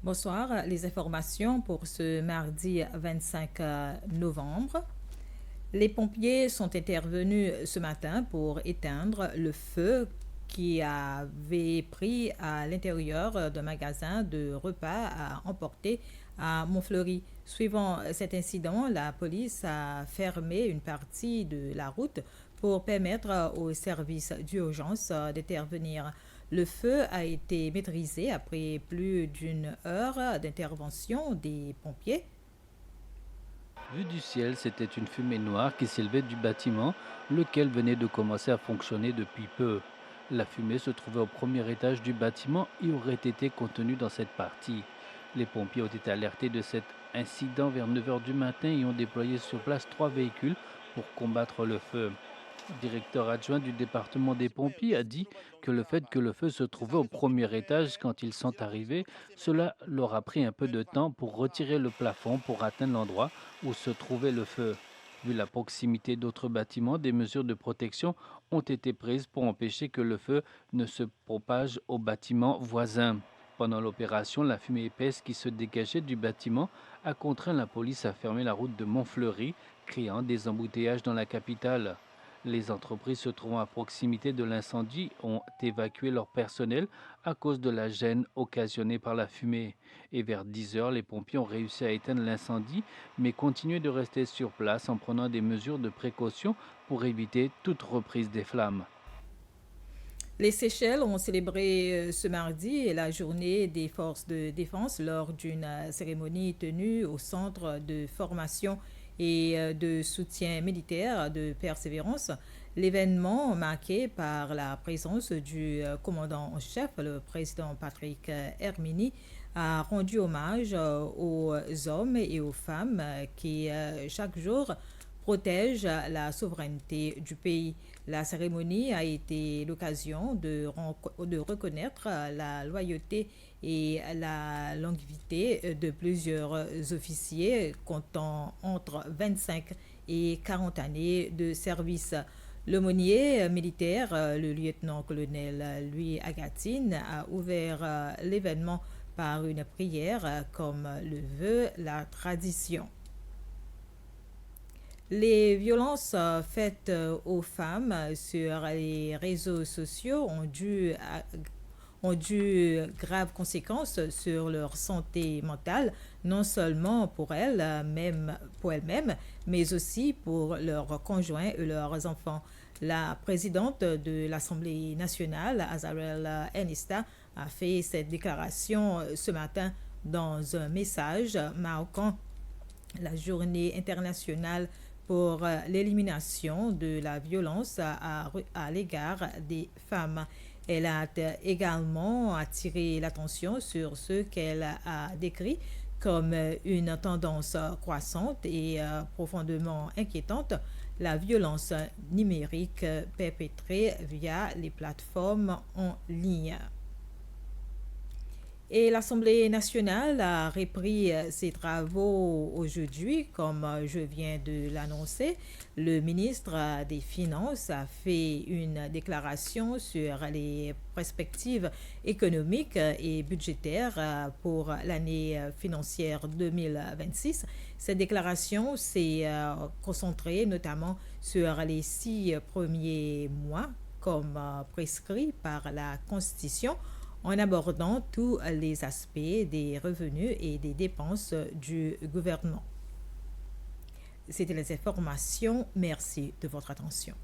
Bonsoir, les informations pour ce mardi 25 novembre. Les pompiers sont intervenus ce matin pour éteindre le feu qui avait pris à l'intérieur d'un magasin de repas à emporter à Montfleury. Suivant cet incident, la police a fermé une partie de la route pour permettre aux services d'urgence d'intervenir. Le feu a été maîtrisé après plus d'une heure d'intervention des pompiers. Vue du ciel, c'était une fumée noire qui s'élevait du bâtiment, lequel venait de commencer à fonctionner depuis peu. La fumée se trouvait au premier étage du bâtiment et aurait été contenue dans cette partie. Les pompiers ont été alertés de cet incident vers 9 heures du matin et ont déployé sur place 3 véhicules pour combattre le feu. Le directeur adjoint du département des pompiers a dit que le fait que le feu se trouvait au premier étage quand ils sont arrivés, cela leur a pris un peu de temps pour retirer le plafond pour atteindre l'endroit où se trouvait le feu. Vu la proximité d'autres bâtiments, des mesures de protection ont été prises pour empêcher que le feu ne se propage aux bâtiments voisins. Pendant l'opération, la fumée épaisse qui se dégageait du bâtiment a contraint la police à fermer la route de Montfleury, créant des embouteillages dans la capitale. Les entreprises se trouvant à proximité de l'incendie ont évacué leur personnel à cause de la gêne occasionnée par la fumée. Et vers 10 heures, les pompiers ont réussi à éteindre l'incendie, mais continuaient de rester sur place en prenant des mesures de précaution pour éviter toute reprise des flammes. Les Seychelles ont célébré ce mardi la journée des forces de défense lors d'une cérémonie tenue au centre de formation et de soutien militaire de Persévérance. L'événement, marqué par la présence du commandant en chef, le président Patrick Hermini, a rendu hommage aux hommes et aux femmes qui, chaque jour, protègent la souveraineté du pays. La cérémonie a été l'occasion de reconnaître la loyauté et la longévité de plusieurs officiers comptant entre 25 et 40 années de service. L'aumônier militaire, le lieutenant-colonel Louis Agatine, a ouvert l'événement par une prière comme le veut la tradition. Les violences faites aux femmes sur les réseaux sociaux ont dû graves conséquences sur leur santé mentale, non seulement pour elles-mêmes, mais aussi pour leurs conjoints et leurs enfants. La présidente de l'Assemblée nationale, Azarel Ennesta, a fait cette déclaration ce matin dans un message marquant la journée internationale pour l'élimination de la violence à l'égard des femmes. Elle a également attiré l'attention sur ce qu'elle a décrit comme une tendance croissante et profondément inquiétante, la violence numérique perpétrée via les plateformes en ligne. Et l'Assemblée nationale a repris ses travaux aujourd'hui, comme je viens de l'annoncer. Le ministre des Finances a fait une déclaration sur les perspectives économiques et budgétaires pour l'année financière 2026. Cette déclaration s'est concentrée notamment sur les 6 premiers mois, comme prescrit par la Constitution, en abordant tous les aspects des revenus et des dépenses du gouvernement. C'était les informations. Merci de votre attention.